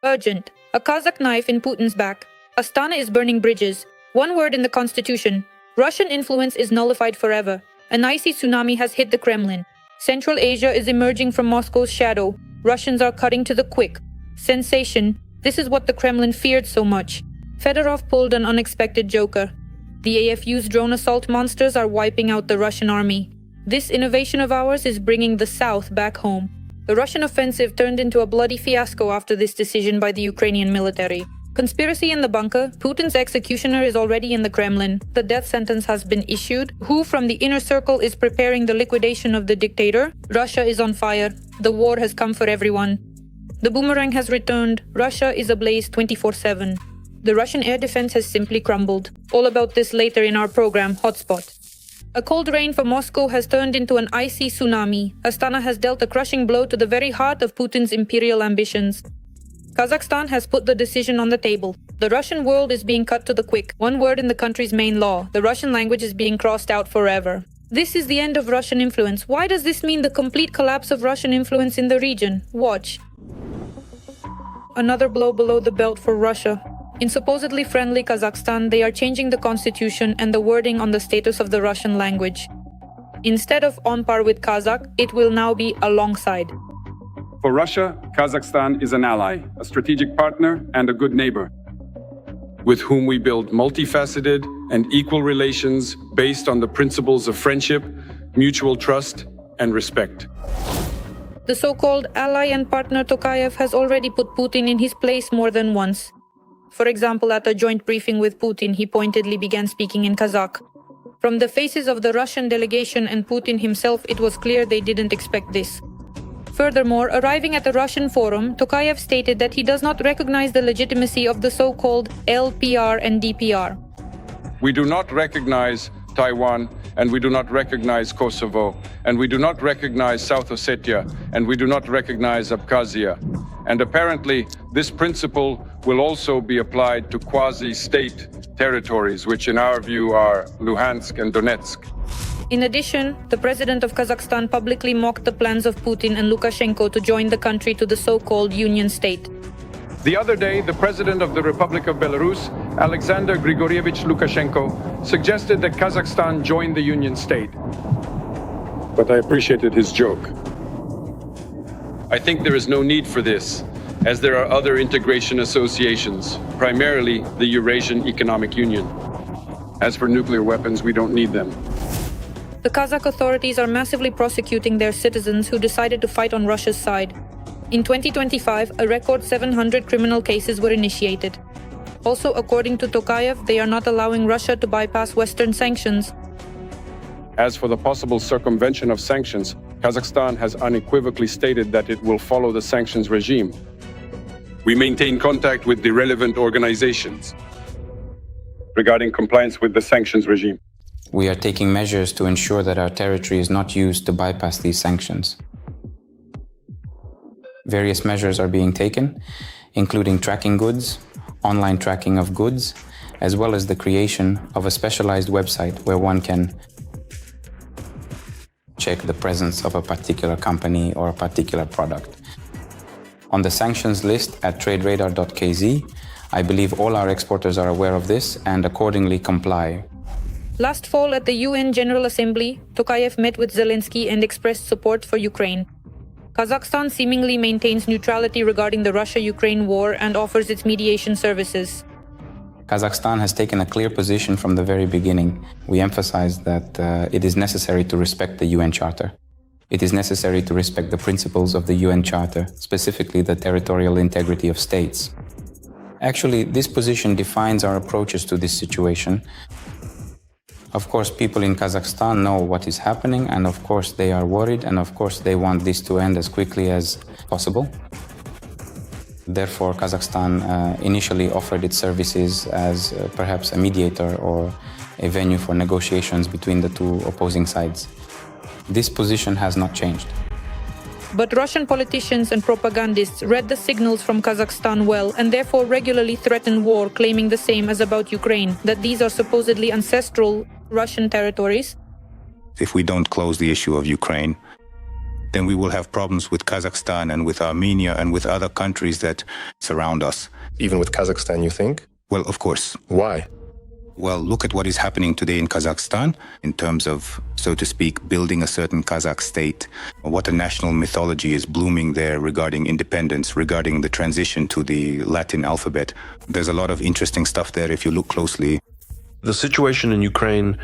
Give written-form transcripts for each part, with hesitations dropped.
Urgent. A Kazakh knife in Putin's back. Astana is burning bridges. One word in the constitution. Russian influence is nullified forever. An icy tsunami has hit the Kremlin. Central Asia is emerging from Moscow's shadow. Russians are cutting to the quick. Sensation. This is what the Kremlin feared so much. Fedorov pulled an unexpected joker. The AFU's drone assault monsters are wiping out the Russian army. This innovation of ours is bringing the South back home. The Russian offensive turned into a bloody fiasco after this decision by the Ukrainian military. Conspiracy in the bunker. Putin's executioner is already in the Kremlin. The death sentence has been issued. Who from the inner circle is preparing the liquidation of the dictator? Russia is on fire. The war has come for everyone. The boomerang has returned. Russia is ablaze 24/7. The Russian air defense has simply crumbled. All about this later in our program, Hotspot. A cold rain for Moscow has turned into an icy tsunami. Astana has dealt a crushing blow to the very heart of Putin's imperial ambitions. Kazakhstan has put the decision on the table. The Russian world is being cut to the quick. One word in the country's main law. The Russian language is being crossed out forever. This is the end of Russian influence. Why does this mean the complete collapse of Russian influence in the region? Watch. Another blow below the belt for Russia. In supposedly friendly Kazakhstan, they are changing the constitution and the wording on the status of the Russian language. Instead of on par with Kazakh, it will now be alongside. For Russia, Kazakhstan is an ally, a strategic partner, and a good neighbor, with whom we build multifaceted and equal relations based on the principles of friendship, mutual trust, and respect. The so-called ally and partner Tokayev has already put Putin in his place more than once. For example, at a joint briefing with Putin, he pointedly began speaking in Kazakh. From the faces of the Russian delegation and Putin himself, it was clear they didn't expect this. Furthermore, arriving at the Russian forum, Tokayev stated that he does not recognize the legitimacy of the so-called LPR and DPR. We do not recognize Taiwan, and we do not recognize Kosovo, and we do not recognize South Ossetia, and we do not recognize Abkhazia. And apparently, this principle will also be applied to quasi-state territories, which in our view are Luhansk and Donetsk. In addition, the president of Kazakhstan publicly mocked the plans of Putin and Lukashenko to join the country to the so-called Union State. The other day, the president of the Republic of Belarus, Alexander Grigorievich Lukashenko, suggested that Kazakhstan join the Union State. But I appreciated his joke. I think there is no need for this, as there are other integration associations, primarily the Eurasian Economic Union. As for nuclear weapons, we don't need them. The Kazakh authorities are massively prosecuting their citizens who decided to fight on Russia's side. In 2025, a record 700 criminal cases were initiated. Also, according to Tokayev, they are not allowing Russia to bypass Western sanctions. As for the possible circumvention of sanctions, Kazakhstan has unequivocally stated that it will follow the sanctions regime. We maintain contact with the relevant organizations regarding compliance with the sanctions regime. We are taking measures to ensure that our territory is not used to bypass these sanctions. Various measures are being taken, including tracking goods, online tracking of goods, as well as the creation of a specialized website where one can check the presence of a particular company or a particular product. On the sanctions list at traderadar.kz, I believe all our exporters are aware of this and accordingly comply. Last fall at the UN General Assembly, Tokayev met with Zelensky and expressed support for Ukraine. Kazakhstan seemingly maintains neutrality regarding the Russia-Ukraine war and offers its mediation services. Kazakhstan has taken a clear position from the very beginning. We emphasize that it is necessary to respect the UN Charter. It is necessary to respect the principles of the UN Charter, specifically the territorial integrity of states. Actually, this position defines our approaches to this situation. Of course, people in Kazakhstan know what is happening, and of course they are worried, and of course they want this to end as quickly as possible. Therefore, Kazakhstan initially offered its services as perhaps a mediator or a venue for negotiations between the two opposing sides. This position has not changed. But Russian politicians and propagandists read the signals from Kazakhstan well and therefore regularly threaten war, claiming the same as about Ukraine, that these are supposedly ancestral Russian territories. If we don't close the issue of Ukraine, then we will have problems with Kazakhstan and with Armenia and with other countries that surround us. Even with Kazakhstan, you think? Well, of course. Why? Well, look at what is happening today in Kazakhstan in terms of, so to speak, building a certain Kazakh state. What a national mythology is blooming there regarding independence, regarding the transition to the Latin alphabet. There's a lot of interesting stuff there if you look closely. The situation in Ukraine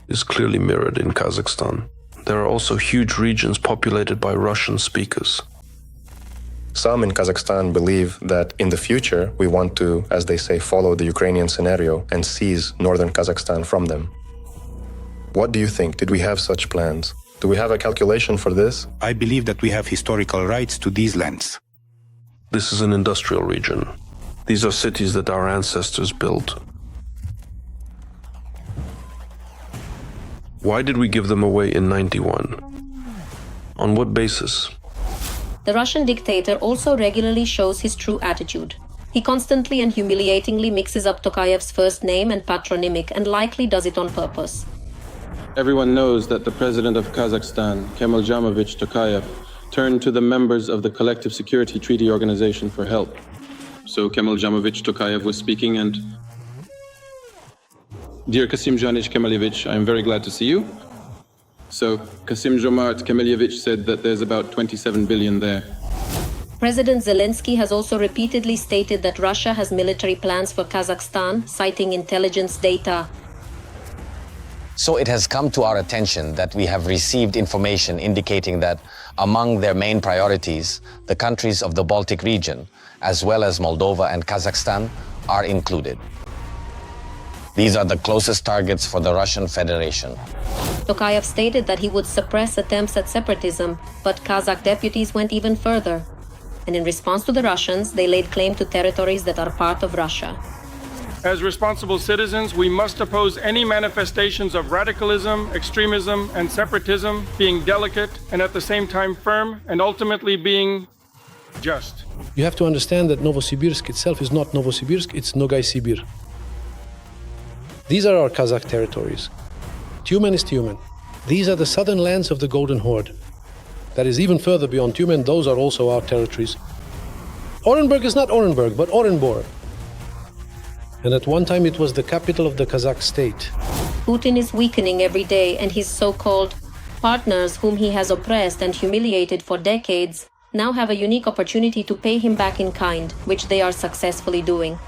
is clearly mirrored in Kazakhstan. There are also huge regions populated by Russian speakers. Some in Kazakhstan believe that in the future we want to, as they say, follow the Ukrainian scenario and seize northern Kazakhstan from them. What do you think? Did we have such plans? Do we have a calculation for this? I believe that we have historical rights to these lands. This is an industrial region. These are cities that our ancestors built. Why did we give them away in '91? On what basis? The Russian dictator also regularly shows his true attitude. He constantly and humiliatingly mixes up Tokayev's first name and patronymic, and likely does it on purpose. Everyone knows that the president of Kazakhstan, Kemaljamovich Tokayev, turned to the members of the Collective Security Treaty Organization for help. So Kemaljamovich Tokayev was speaking and... Dear Kasim Janich Kemalievich, I'm very glad to see you. So Kasim Jomart Kemalievich said that there's about 27 billion there. President Zelensky has also repeatedly stated that Russia has military plans for Kazakhstan, citing intelligence data. So it has come to our attention that we have received information indicating that among their main priorities, the countries of the Baltic region, as well as Moldova and Kazakhstan, are included. These are the closest targets for the Russian Federation. Tokayev stated that he would suppress attempts at separatism, but Kazakh deputies went even further. And in response to the Russians, they laid claim to territories that are part of Russia. As responsible citizens, we must oppose any manifestations of radicalism, extremism, and separatism, being delicate and at the same time firm, and ultimately being just. You have to understand that Novosibirsk itself is not Novosibirsk, it's Nogay Sibir. These are our Kazakh territories. Tyumen is Tyumen. These are the southern lands of the Golden Horde. That is even further beyond Tyumen, those are also our territories. Orenburg is not Orenburg, but Orenbor. And at one time it was the capital of the Kazakh state. Putin is weakening every day, and his so-called partners, whom he has oppressed and humiliated for decades, now have a unique opportunity to pay him back in kind, which they are successfully doing.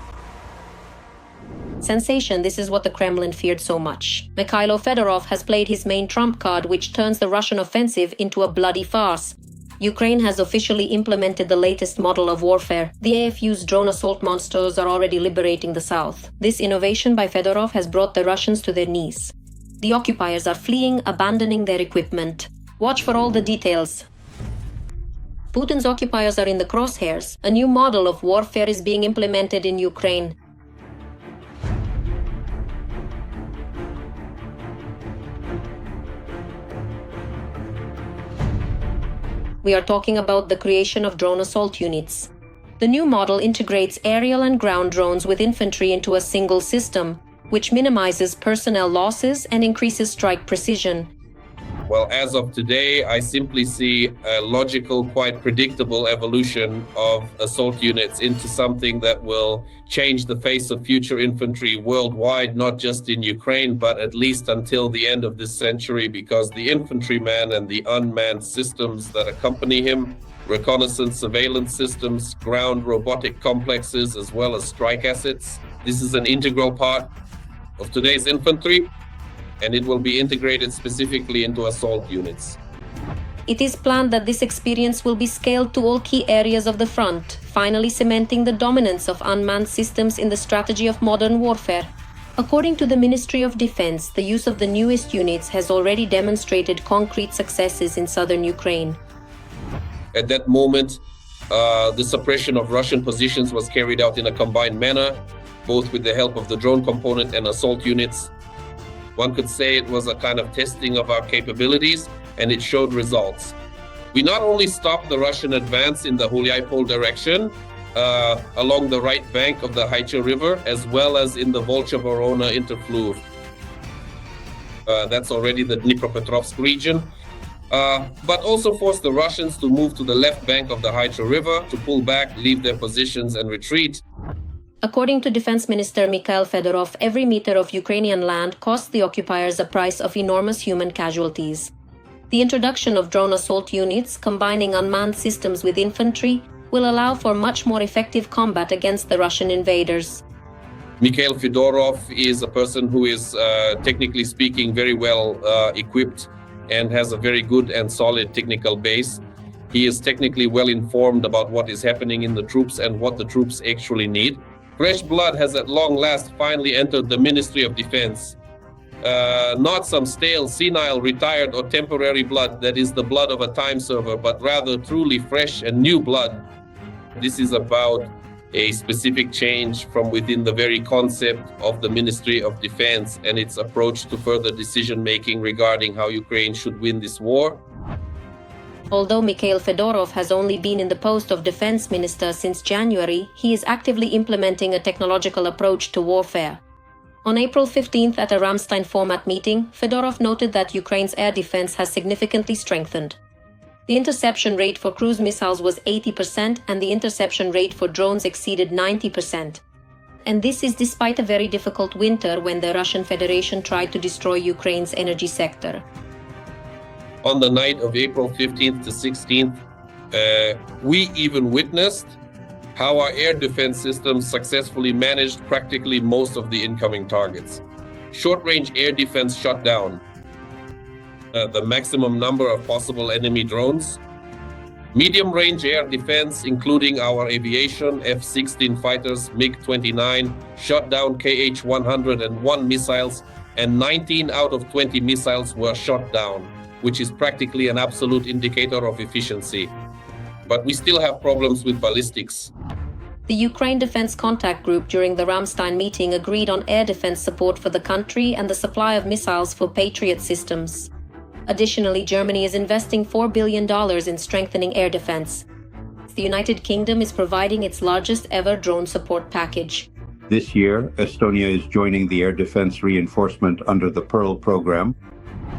Sensation, this is what the Kremlin feared so much. Mikhailo Fedorov has played his main trump card, which turns the Russian offensive into a bloody farce. Ukraine has officially implemented the latest model of warfare. The AFU's drone assault monsters are already liberating the south. This innovation by Fedorov has brought the Russians to their knees. The occupiers are fleeing, abandoning their equipment. Watch for all the details. Putin's occupiers are in the crosshairs. A new model of warfare is being implemented in Ukraine. We are talking about the creation of drone assault units. The new model integrates aerial and ground drones with infantry into a single system, which minimizes personnel losses and increases strike precision. Well, as of today, I simply see a logical, quite predictable evolution of assault units into something that will change the face of future infantry worldwide, not just in Ukraine, but at least until the end of this century, because the infantryman and the unmanned systems that accompany him, reconnaissance surveillance systems, ground robotic complexes, as well as strike assets, this is an integral part of today's infantry, and it will be integrated specifically into assault units. It is planned that this experience will be scaled to all key areas of the front, finally cementing the dominance of unmanned systems in the strategy of modern warfare. According to the Ministry of Defense, the use of the newest units has already demonstrated concrete successes in southern Ukraine. At that moment, the suppression of Russian positions was carried out in a combined manner, both with the help of the drone component and assault units. One could say it was a kind of testing of our capabilities, and it showed results. We not only stopped the Russian advance in the Hulyai-Pol direction, along the right bank of the Haicha River, as well as in the Volcha-Vorona interfluve. That's already the Dnipropetrovsk region. but also forced the Russians to move to the left bank of the Hydra River, to pull back, leave their positions and retreat. According to Defense Minister Mikhail Fedorov, every meter of Ukrainian land cost the occupiers a price of enormous human casualties. The introduction of drone assault units, combining unmanned systems with infantry, will allow for much more effective combat against the Russian invaders. Mikhail Fedorov is a person who is, technically speaking, very well equipped and has a very good and solid technical base. He is technically well informed about what is happening in the troops and what the troops actually need. Fresh blood has at long last finally entered the Ministry of Defense. Not some stale, senile, retired or temporary blood that is the blood of a time server, but rather truly fresh and new blood. This is about a specific change from within the very concept of the Ministry of Defense and its approach to further decision-making regarding how Ukraine should win this war. Although Mikhail Fedorov has only been in the post of defense minister since January, he is actively implementing a technological approach to warfare. On April 15th at a Ramstein format meeting, Fedorov noted that Ukraine's air defense has significantly strengthened. The interception rate for cruise missiles was 80% and the interception rate for drones exceeded 90%. And this is despite a very difficult winter when the Russian Federation tried to destroy Ukraine's energy sector. On the night of April 15th to 16th, we even witnessed how our air defense systems successfully managed practically most of the incoming targets. Short-range air defense shut down the maximum number of possible enemy drones. Medium-range air defense, including our aviation, F-16 fighters, MiG-29, shot down KH-101 missiles, and 19 out of 20 missiles were shot down, which is practically an absolute indicator of efficiency. But we still have problems with ballistics. The Ukraine Defense Contact Group during the Ramstein meeting agreed on air defense support for the country and the supply of missiles for Patriot systems. Additionally, Germany is investing $4 billion in strengthening air defense. The United Kingdom is providing its largest ever drone support package. This year, Estonia is joining the air defense reinforcement under the Pearl program.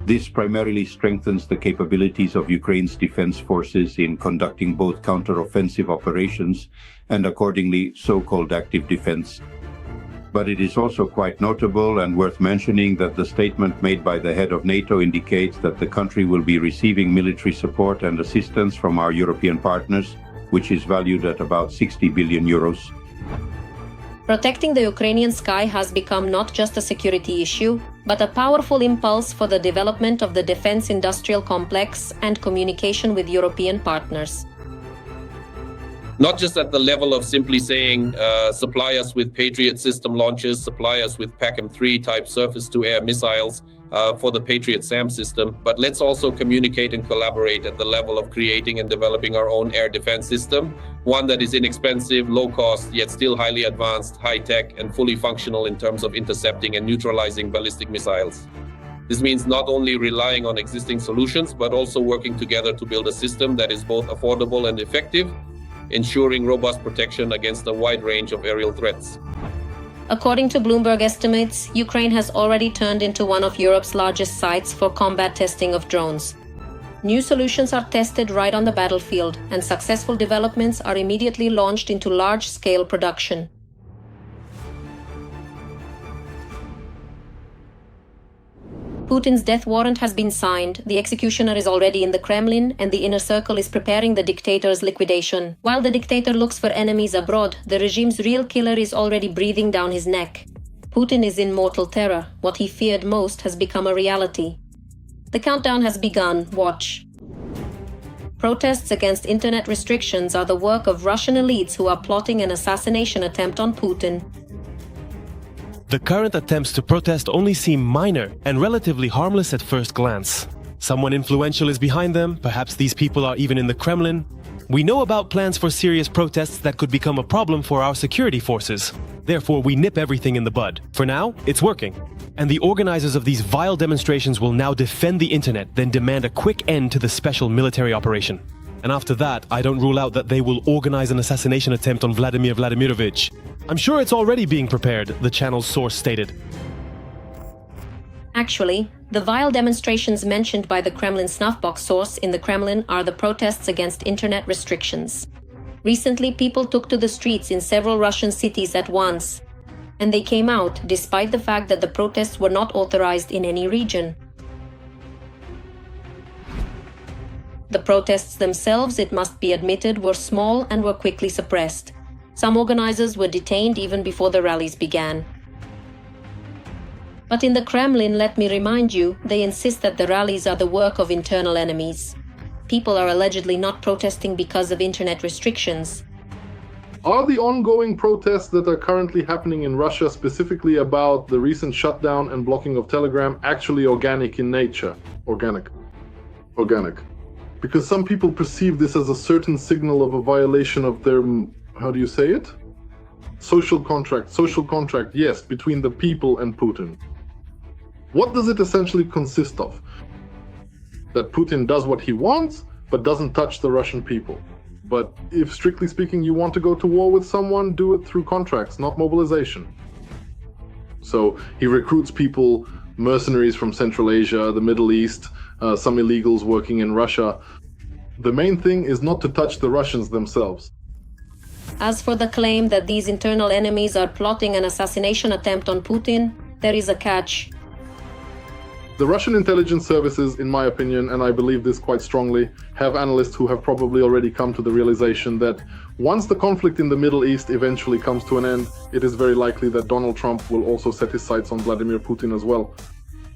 This primarily strengthens the capabilities of Ukraine's defense forces in conducting both counter-offensive operations and accordingly so-called active defense. But it is also quite notable and worth mentioning that the statement made by the head of NATO indicates that the country will be receiving military support and assistance from our European partners, which is valued at about 60 billion euros. Protecting the Ukrainian sky has become not just a security issue, but a powerful impulse for the development of the defense industrial complex and communication with European partners. Not just at the level of simply saying, supply us with Patriot system launches, supply us with PACM-3 type surface-to-air missiles for the Patriot SAM system, but let's also communicate and collaborate at the level of creating and developing our own air defense system, one that is inexpensive, low cost, yet still highly advanced, high-tech, and fully functional in terms of intercepting and neutralizing ballistic missiles. This means not only relying on existing solutions, but also working together to build a system that is both affordable and effective, ensuring robust protection against a wide range of aerial threats. According to Bloomberg estimates, Ukraine has already turned into one of Europe's largest sites for combat testing of drones. New solutions are tested right on the battlefield, and successful developments are immediately launched into large-scale production. Putin's death warrant has been signed, the executioner is already in the Kremlin, and the inner circle is preparing the dictator's liquidation. While the dictator looks for enemies abroad, the regime's real killer is already breathing down his neck. Putin is in mortal terror. What he feared most has become a reality. The countdown has begun. Watch. Protests against internet restrictions are the work of Russian elites who are plotting an assassination attempt on Putin. The current attempts to protest only seem minor and relatively harmless at first glance. Someone influential is behind them, perhaps these people are even in the Kremlin. We know about plans for serious protests that could become a problem for our security forces. Therefore, we nip everything in the bud. For now, it's working. And the organizers of these vile demonstrations will now defend the internet, then demand a quick end to the special military operation. And after that, I don't rule out that they will organize an assassination attempt on Vladimir Vladimirovich. I'm sure it's already being prepared, the channel's source stated. Actually, the vile demonstrations mentioned by the Kremlin snuffbox source in the Kremlin are the protests against internet restrictions. Recently, people took to the streets in several Russian cities at once, and they came out despite the fact that the protests were not authorized in any region. The protests themselves, it must be admitted, were small and were quickly suppressed. Some organizers were detained even before the rallies began. But in the Kremlin, let me remind you, they insist that the rallies are the work of internal enemies. People are allegedly not protesting because of internet restrictions. Are the ongoing protests that are currently happening in Russia, specifically about the recent shutdown and blocking of Telegram, actually organic in nature? Organic. Because some people perceive this as a certain signal of a violation of their, how do you say it? Social contract, yes, between the people and Putin. What does it essentially consist of? That Putin does what he wants, but doesn't touch the Russian people. But if, strictly speaking, you want to go to war with someone, do it through contracts, not mobilization. So he recruits people, mercenaries from Central Asia, the Middle East, some illegals working in Russia. The main thing is not to touch the Russians themselves. As for the claim that these internal enemies are plotting an assassination attempt on Putin, there is a catch. The Russian intelligence services, in my opinion, and I believe this quite strongly, have analysts who have probably already come to the realization that once the conflict in the Middle East eventually comes to an end, it is very likely that Donald Trump will also set his sights on Vladimir Putin as well.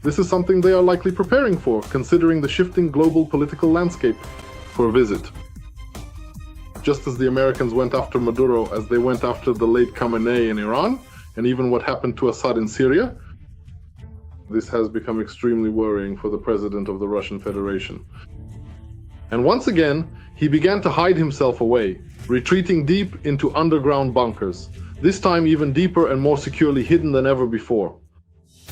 This is something they are likely preparing for, considering the shifting global political landscape for a visit. Just as the Americans went after Maduro, as they went after the late Khamenei in Iran, and even what happened to Assad in Syria, this has become extremely worrying for the president of the Russian Federation. And once again, he began to hide himself away, retreating deep into underground bunkers, this time even deeper and more securely hidden than ever before.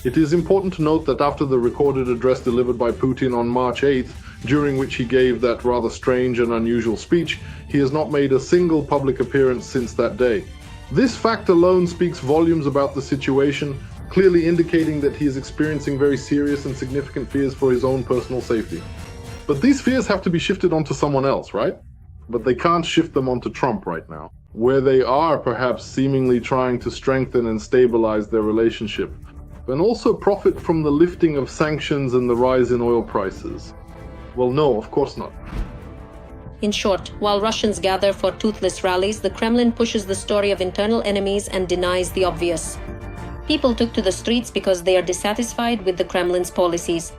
It is important to note that after the recorded address delivered by Putin on March 8th, during which he gave that rather strange and unusual speech, he has not made a single public appearance since that day. This fact alone speaks volumes about the situation, clearly indicating that he is experiencing very serious and significant fears for his own personal safety. But these fears have to be shifted onto someone else, right? But they can't shift them onto Trump right now, where they are perhaps seemingly trying to strengthen and stabilize their relationship, and also profit from the lifting of sanctions and the rise in oil prices. Well, no, of course not. In short, while Russians gather for toothless rallies, the Kremlin pushes the story of internal enemies and denies the obvious. People took to the streets because they are dissatisfied with the Kremlin's policies.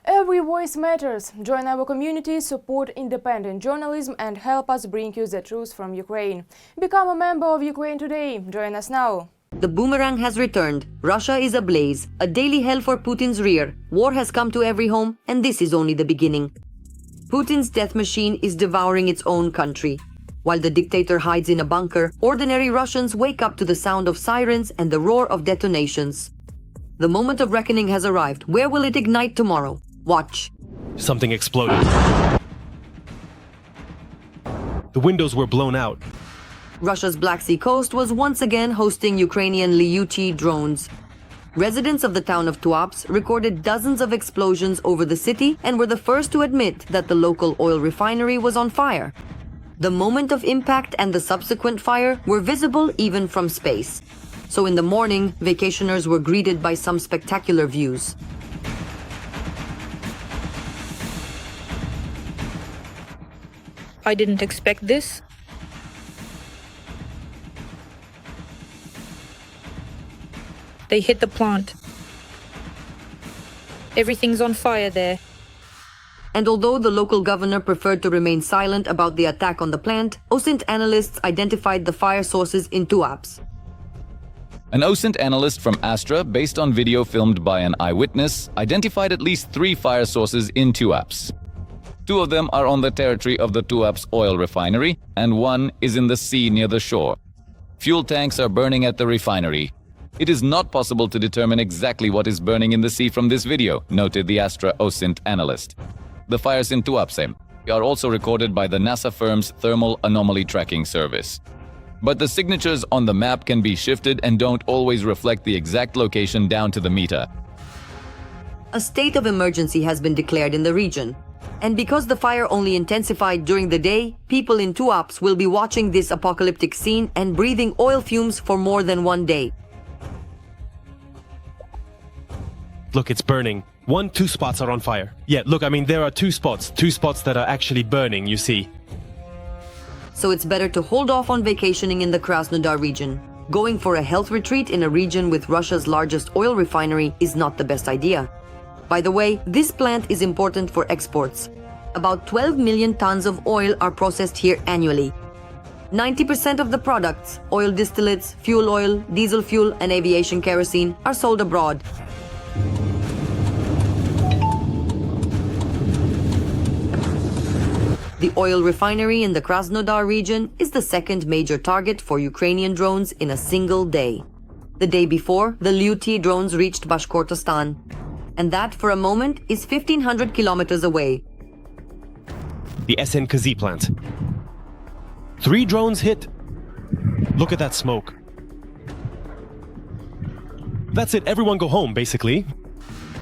Every voice matters. Join our community, support independent journalism and help us bring you the truth from Ukraine. Become a member of Ukraine Today. Join us now. The boomerang has returned. Russia is ablaze. A daily hell for Putin's rear. War has come to every home, and this is only the beginning. Putin's death machine is devouring its own country. While the dictator hides in a bunker, ordinary Russians wake up to the sound of sirens and the roar of detonations. The moment of reckoning has arrived. Where will it ignite tomorrow? Watch. Something exploded. The windows were blown out. Russia's Black Sea coast was once again hosting Ukrainian Lyuchi drones. Residents of the town of Tuapse recorded dozens of explosions over the city and were the first to admit that the local oil refinery was on fire. The moment of impact and the subsequent fire were visible even from space. So in the morning, vacationers were greeted by some spectacular views. I didn't expect this. They hit the plant. Everything's on fire there. And although the local governor preferred to remain silent about the attack on the plant, OSINT analysts identified the fire sources in Tuapse. An OSINT analyst from Astra, based on video filmed by an eyewitness, identified at least 3 fire sources in Tuapse. 2 of them are on the territory of the Tuapse oil refinery, and 1 is in the sea near the shore. Fuel tanks are burning at the refinery. It is not possible to determine exactly what is burning in the sea from this video, noted the Astra OSINT analyst. The fires in Tuapse are also recorded by the NASA firm's Thermal Anomaly Tracking Service. But the signatures on the map can be shifted and don't always reflect the exact location down to the meter. A state of emergency has been declared in the region. And because the fire only intensified during the day, people in Tuapse will be watching this apocalyptic scene and breathing oil fumes for more than one day. Look, it's burning. Two spots are on fire. Yeah, look, I mean, there are two spots that are actually burning, you see. So it's better to hold off on vacationing in the Krasnodar region. Going for a health retreat in a region with Russia's largest oil refinery is not the best idea. By the way, this plant is important for exports. About 12 million tons of oil are processed here annually. 90% of the products, oil distillates, fuel oil, diesel fuel, and aviation kerosene, are sold abroad. The oil refinery in the Krasnodar region is the second major target for Ukrainian drones in a single day. The day before, the Rutte drones reached Bashkortostan. And that, for a moment, is 1,500 kilometers away. The SNKZ plant. 3 drones hit. Look at that smoke. That's it, everyone go home, basically.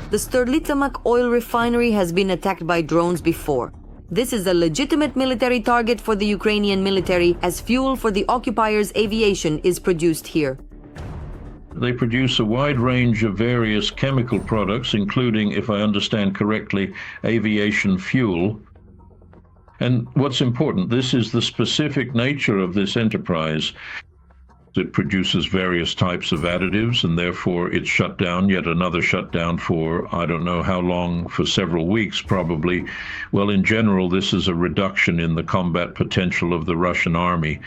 The Sterlitamak oil refinery has been attacked by drones before. This is a legitimate military target for the Ukrainian military, as fuel for the occupiers' aviation is produced here. They produce a wide range of various chemical products, including, if I understand correctly, aviation fuel. And what's important, this is the specific nature of this enterprise. It produces various types of additives, and therefore it's shut down, yet another shutdown for, I don't know how long, for several weeks probably. Well, in general, this is a reduction in the combat potential of the Russian army.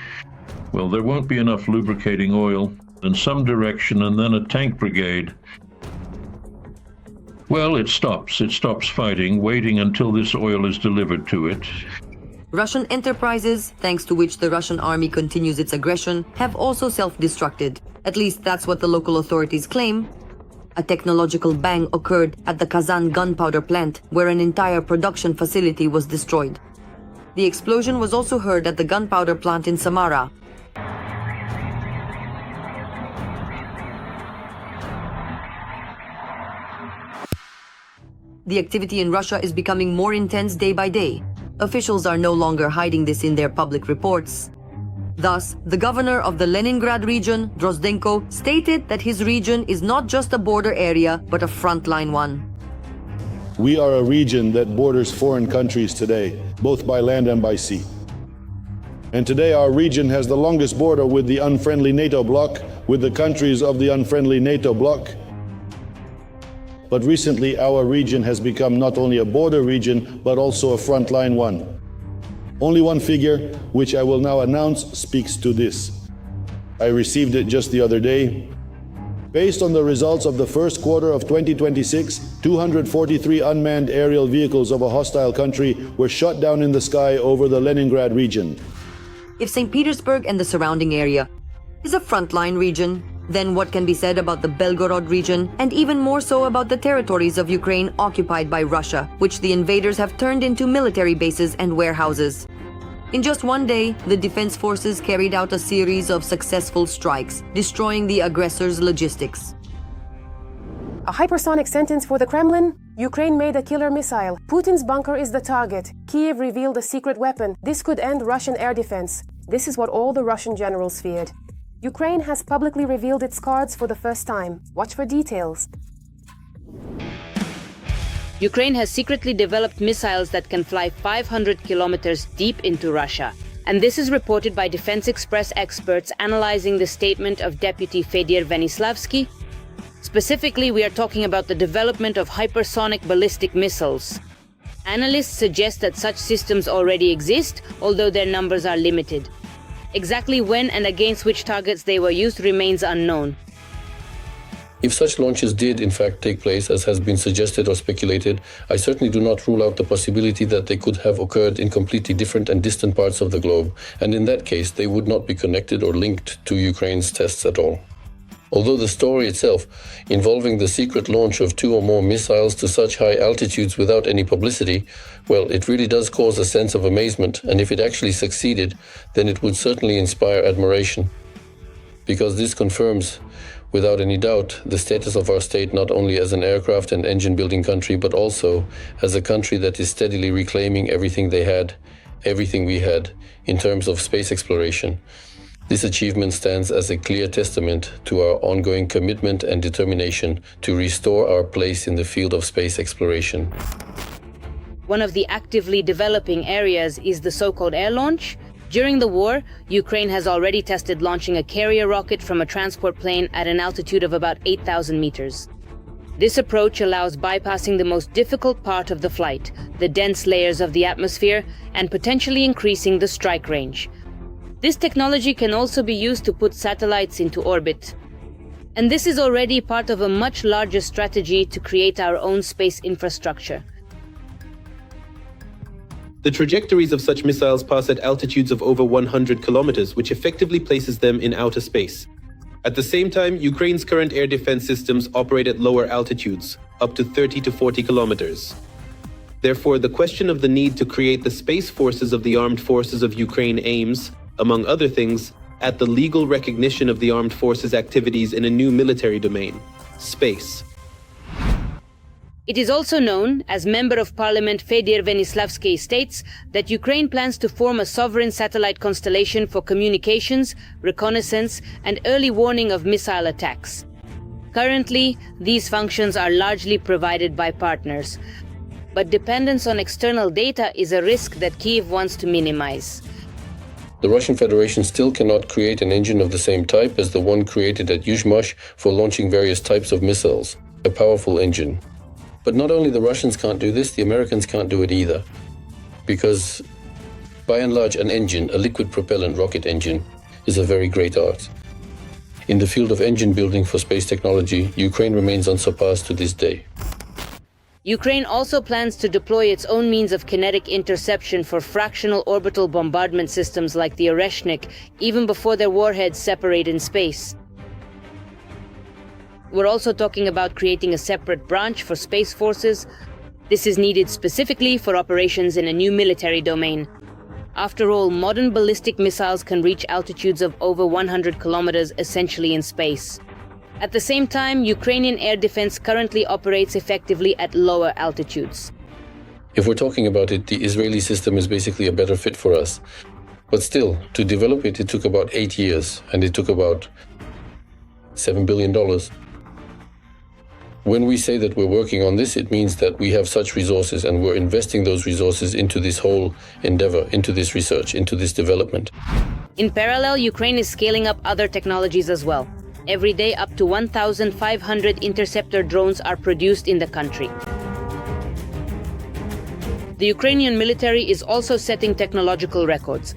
Well, there won't be enough lubricating oil in some direction, and then a tank brigade. Well, it stops fighting, waiting until this oil is delivered to it. Russian enterprises, thanks to which the Russian army continues its aggression, have also self-destructed. At least that's what the local authorities claim. A technological bang occurred at the Kazan gunpowder plant, where an entire production facility was destroyed. The explosion was also heard at the gunpowder plant in Samara. The activity in Russia is becoming more intense day by day. Officials are no longer hiding this in their public reports. Thus, the governor of the Leningrad region, Drozdenko, stated that his region is not just a border area, but a frontline one. We are a region that borders foreign countries today, both by land and by sea. And today our region has the longest border with the unfriendly NATO bloc, with the countries of the unfriendly NATO bloc. But recently, our region has become not only a border region, but also a frontline one. Only one figure, which I will now announce, speaks to this. I received it just the other day. Based on the results of the first quarter of 2026, 243 unmanned aerial vehicles of a hostile country were shot down in the sky over the Leningrad region. If St. Petersburg and the surrounding area is a frontline region, then what can be said about the Belgorod region, and even more so about the territories of Ukraine occupied by Russia, which the invaders have turned into military bases and warehouses? In just one day, the defense forces carried out a series of successful strikes, destroying the aggressors' logistics. A hypersonic sentence for the Kremlin? Ukraine made a killer missile. Putin's bunker is the target. Kyiv revealed a secret weapon. This could end Russian air defense. This is what all the Russian generals feared. Ukraine has publicly revealed its cards for the first time. Watch for details. Ukraine has secretly developed missiles that can fly 500 kilometers deep into Russia. And this is reported by Defense Express experts analyzing the statement of Deputy Fedir Venislavsky. Specifically, we are talking about the development of hypersonic ballistic missiles. Analysts suggest that such systems already exist, although their numbers are limited. Exactly when and against which targets they were used remains unknown. If such launches did in fact take place, as has been suggested or speculated, I certainly do not rule out the possibility that they could have occurred in completely different and distant parts of the globe, and in that case they would not be connected or linked to Ukraine's tests at all. Although the story itself, involving the secret launch of 2 or more missiles to such high altitudes without any publicity, well, it really does cause a sense of amazement, and if it actually succeeded, then it would certainly inspire admiration. Because this confirms, without any doubt, the status of our state not only as an aircraft and engine-building country, but also as a country that is steadily reclaiming everything they had, everything we had, in terms of space exploration. This achievement stands as a clear testament to our ongoing commitment and determination to restore our place in the field of space exploration. One of the actively developing areas is the so-called air launch. During the war, Ukraine has already tested launching a carrier rocket from a transport plane at an altitude of about 8,000 meters. This approach allows bypassing the most difficult part of the flight, the dense layers of the atmosphere, and potentially increasing the strike range. This technology can also be used to put satellites into orbit. And this is already part of a much larger strategy to create our own space infrastructure. The trajectories of such missiles pass at altitudes of over 100 kilometers, which effectively places them in outer space. At the same time, Ukraine's current air defense systems operate at lower altitudes, up to 30 to 40 kilometers. Therefore, the question of the need to create the space forces of the armed forces of Ukraine aims, among other things, at the legal recognition of the armed forces' activities in a new military domain, space. It is also known, as Member of Parliament Fedor Venislavsky states, that Ukraine plans to form a sovereign satellite constellation for communications, reconnaissance, and early warning of missile attacks. Currently, these functions are largely provided by partners, but dependence on external data is a risk that Kyiv wants to minimize. The Russian Federation still cannot create an engine of the same type as the one created at Yuzhmash for launching various types of missiles, a powerful engine. But not only the Russians can't do this, the Americans can't do it either. Because, by and large, an engine, a liquid propellant rocket engine, is a very great art. In the field of engine building for space technology, Ukraine remains unsurpassed to this day. Ukraine also plans to deploy its own means of kinetic interception for fractional orbital bombardment systems like the Oreshnik, even before their warheads separate in space. We're also talking about creating a separate branch for space forces. This is needed specifically for operations in a new military domain. After all, modern ballistic missiles can reach altitudes of over 100 kilometers essentially in space. At the same time, Ukrainian air defense currently operates effectively at lower altitudes. If we're talking about it, the Israeli system is basically a better fit for us. But still, to develop it, it took about 8 years, and it took about $7 billion. When we say that we're working on this, it means that we have such resources and we're investing those resources into this whole endeavor, into this research, into this development. In parallel, Ukraine is scaling up other technologies as well. Every day, up to 1,500 interceptor drones are produced in the country. The Ukrainian military is also setting technological records.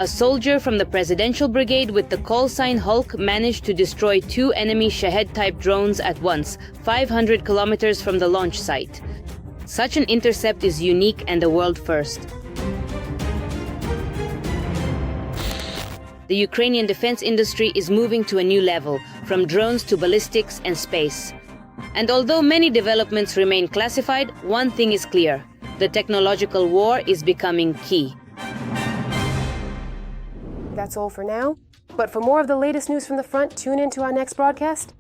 A soldier from the presidential brigade with the call sign Hulk managed to destroy 2 enemy Shahed-type drones at once, 500 kilometers from the launch site. Such an intercept is unique and a world first. The Ukrainian defense industry is moving to a new level, from drones to ballistics and space. And although many developments remain classified, one thing is clear: the technological war is becoming key. That's all for now. But for more of the latest news from the front, tune in to our next broadcast